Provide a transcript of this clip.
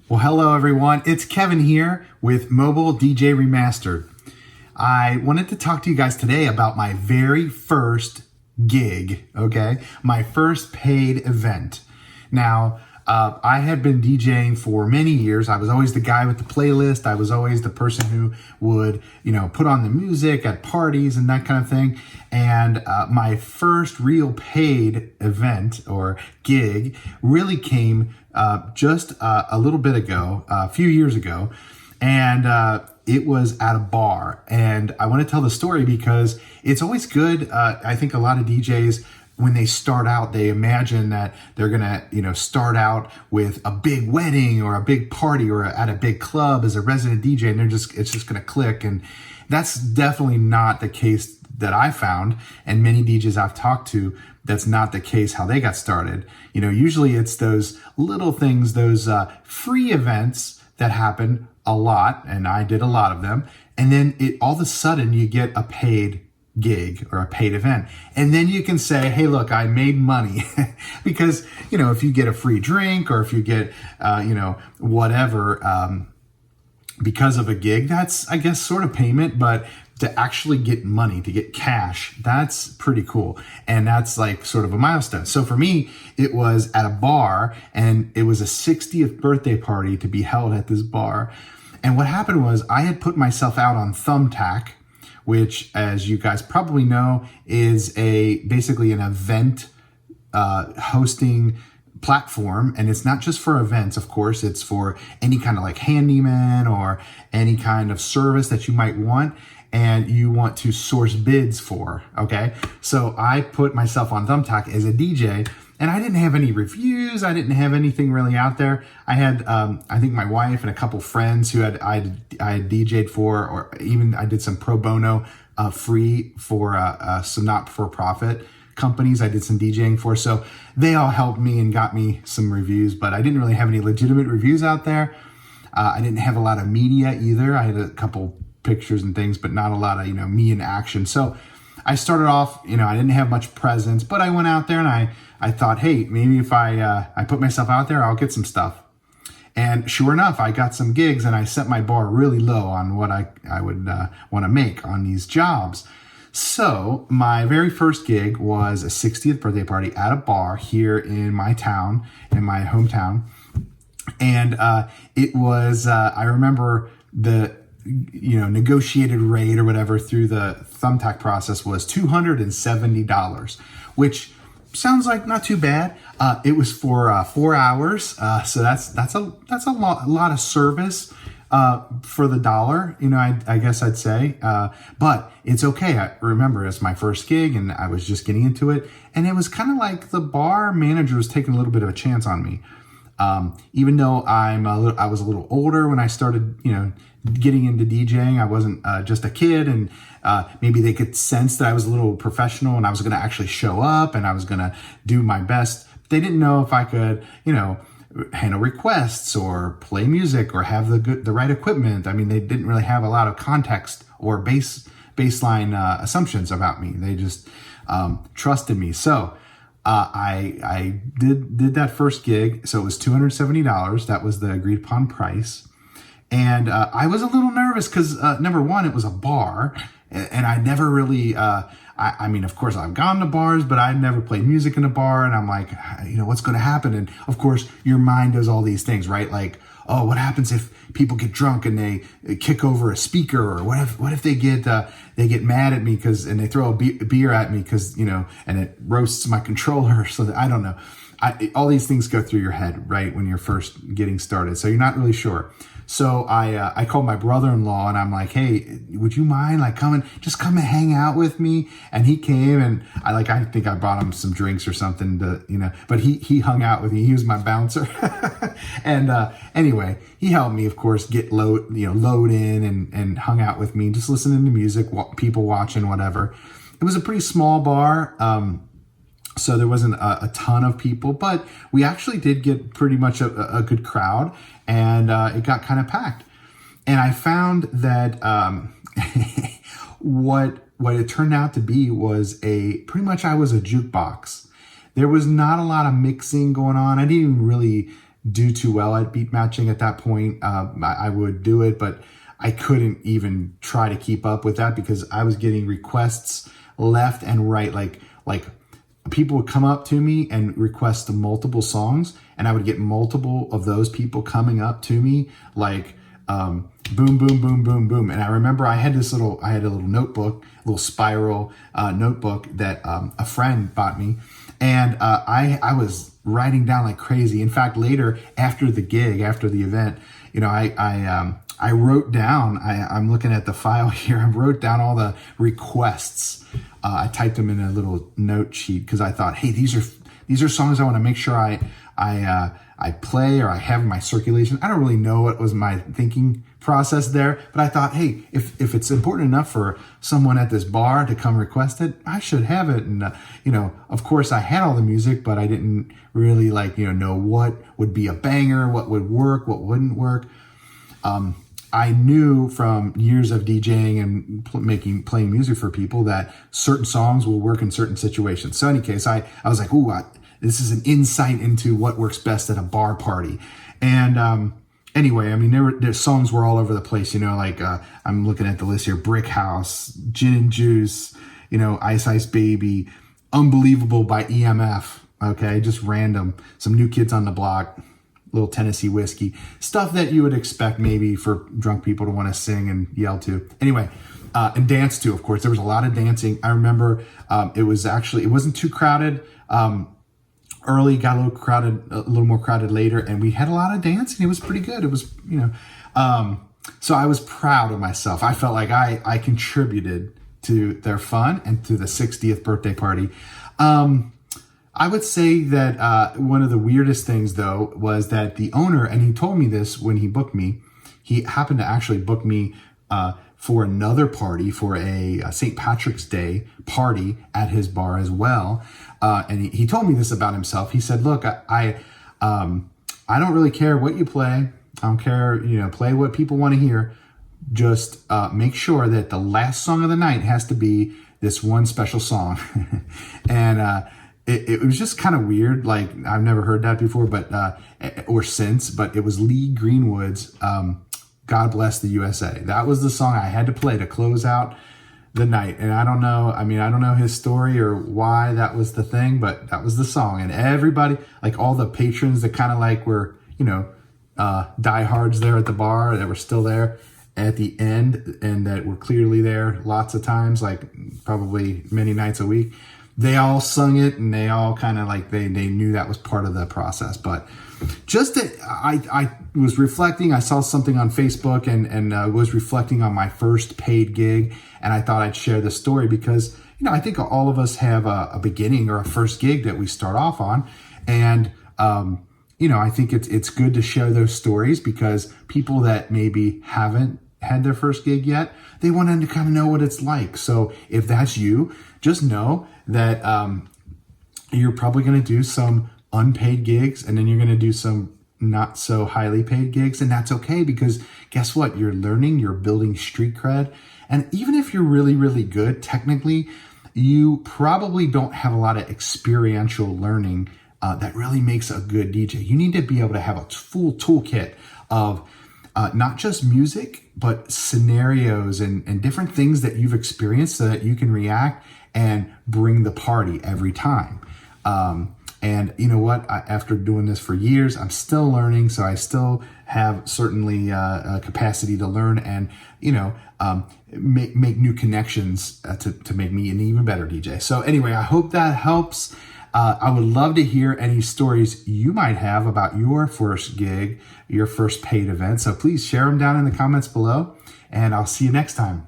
Well, hello everyone. It's Kevin here with Mobile DJ Remastered. I wanted to talk to you guys today about my very first gig, okay? My first paid event. Now, I had been DJing for many years. I was always the guy with the playlist. I was always the person who would, put on the music at parties and that kind of thing. And my first real paid event or gig really came just a little bit ago, a few years ago. And it was at a bar. And I want to tell the story because it's always good. I think a lot of DJs, when they start out, they imagine that they're gonna, start out with a big wedding or a big party or at a big club as a resident DJ, and it's just gonna click. And that's definitely not the case that I found. And many DJs I've talked to, that's not the case how they got started. Usually it's those little things, those free events that happen a lot, and I did a lot of them. And then all of a sudden you get a paid gig or a paid event. And then you can say, hey, look, I made money. Because, if you get a free drink or if you get, whatever, because of a gig, that's, I guess, sort of payment. But to actually get money, to get cash, that's pretty cool. And that's like sort of a milestone. So for me, it was at a bar, and it was a 60th birthday party to be held at this bar. And what happened was I had put myself out on Thumbtack, which, as you guys probably know, is basically an event hosting platform. And it's not just for events, of course. It's for any kind of like handyman or any kind of service that you might want and you want to source bids for, okay? So I put myself on Thumbtack as a DJ, and I didn't have any reviews. I didn't have anything really out there. I had, I think my wife and a couple friends who I had DJ'd for, or even I did some pro bono free for some not-for-profit companies I did some DJing for. So they all helped me and got me some reviews, but I didn't really have any legitimate reviews out there. I didn't have a lot of media either. I had a couple pictures and things, but not a lot of, me in action. So I started off, I didn't have much presence, but I went out there and I thought, hey, maybe if I put myself out there, I'll get some stuff. And sure enough, I got some gigs, and I set my bar really low on what I would want to make on these jobs. So my very first gig was a 60th birthday party at a bar here in my town, in my hometown. And it was, I remember the negotiated rate or whatever through the Thumbtack process was $270, which sounds like not too bad. It was for 4 hours, so that's a lot of service for the dollar. I guess I'd say, but it's okay. I remember it's my first gig, and I was just getting into it, and it was kind of like the bar manager was taking a little bit of a chance on me. Even though I was a little older when I started, getting into DJing. I wasn't just a kid, and maybe they could sense that I was a little professional and I was going to actually show up and I was going to do my best. They didn't know if I could, handle requests or play music or have the right equipment. I mean, they didn't really have a lot of context or baseline assumptions about me. They just trusted me. So I did that first gig. So it was $270. That was the agreed upon price. And I was a little nervous because, number one, it was a bar, and I never really, I mean, of course, I've gone to bars, but I'd never played music in a bar, and I'm like, what's going to happen? And, of course, your mind does all these things, right? Like, oh, what happens if people get drunk and they kick over a speaker? Or what if they get mad at me and they throw a beer at me because, and it roasts my controller? So that, I don't know. All these things go through your head, right, when you're first getting started. So you're not really sure. So I called my brother-in-law, and I'm like, hey, would you mind come and hang out with me? And he came, and I think I bought him some drinks or something but he hung out with me. He was my bouncer. And anyway, he helped me, of course, get load in and hung out with me, just listening to music, people watching, whatever. It was a pretty small bar. So there wasn't a ton of people, but we actually did get pretty much a good crowd, and it got kind of packed. And I found that what it turned out to be was pretty much I was a jukebox. There was not a lot of mixing going on. I didn't even really do too well at beat matching at that point. I would do it, but I couldn't even try to keep up with that because I was getting requests left and right. Like people would come up to me and request multiple songs, and I would get multiple of those people coming up to me like boom, boom, boom, boom, boom. And I remember I had a little notebook, a little spiral notebook that a friend bought me. And I was writing down like crazy. In fact, later after the gig, after the event, you know, I wrote down, I'm looking at the file here, I wrote down all the requests. I typed them in a little note sheet because I thought, hey, these are songs I want to make sure I play or I have in my circulation. I don't really know what was my thinking process there, but I thought, hey, if it's important enough for someone at this bar to come request it, I should have it. And you know, of course, I had all the music, but I didn't really know what would be a banger, what would work, what wouldn't work. I knew from years of DJing and playing music for people that certain songs will work in certain situations. So in any case, I was like, ooh, this is an insight into what works best at a bar party. And anyway, I mean, their songs were all over the place, you know, like I'm looking at the list here: Brick House, Gin and Juice, you know, Ice Ice Baby, Unbelievable by EMF, okay, just random, some New Kids on the Block, little Tennessee Whiskey, stuff that you would expect maybe for drunk people to want to sing and yell to. Anyway, and dance to, of course. There was a lot of dancing. I remember it wasn't too crowded. Early, got a little more crowded later, and we had a lot of dancing. It was pretty good. It was, you know, so I was proud of myself. I felt like I contributed to their fun and to the 60th birthday party. I would say that one of the weirdest things, though, was that the owner, and he told me this when he booked me, he happened to actually book me for another party, for a St. Patrick's Day party at his bar as well. And he told me this about himself. He said, look, I don't really care what you play. I don't care, you know, play what people want to hear. Just make sure that the last song of the night has to be this one special song. And it was just kind of weird. Like, I've never heard that before, but or since, but it was Lee Greenwood's God Bless the USA. That was the song I had to play to close out the night. And I don't know his story or why that was the thing, but that was the song. And everybody, like all the patrons that kind of like were, you know, diehards there at the bar that were still there at the end and that were clearly there lots of times, like probably many nights a week, they all sung it, and they all kind of like, they knew that was part of the process. But just that I was reflecting, I saw something on Facebook and was reflecting on my first paid gig. And I thought I'd share this story because, you know, I think all of us have a beginning or a first gig that we start off on. And, you know, I think it's good to share those stories because people that maybe haven't had their first gig yet, they want to kind of know what it's like. So if that's you, just know that you're probably going to do some unpaid gigs, and then you're going to do some not so highly paid gigs, and that's okay because guess what? You're learning, you're building street cred, and even if you're really, really good technically, you probably don't have a lot of experiential learning that really makes a good DJ. You need to be able to have a full toolkit of not just music, but scenarios and different things that you've experienced so that you can react and bring the party every time. And you know what? After doing this for years, I'm still learning. So I still have certainly a capacity to learn and, you know, make new connections to make me an even better DJ. So anyway, I hope that helps. I would love to hear any stories you might have about your first gig, your first paid event. So please share them down in the comments below, and I'll see you next time.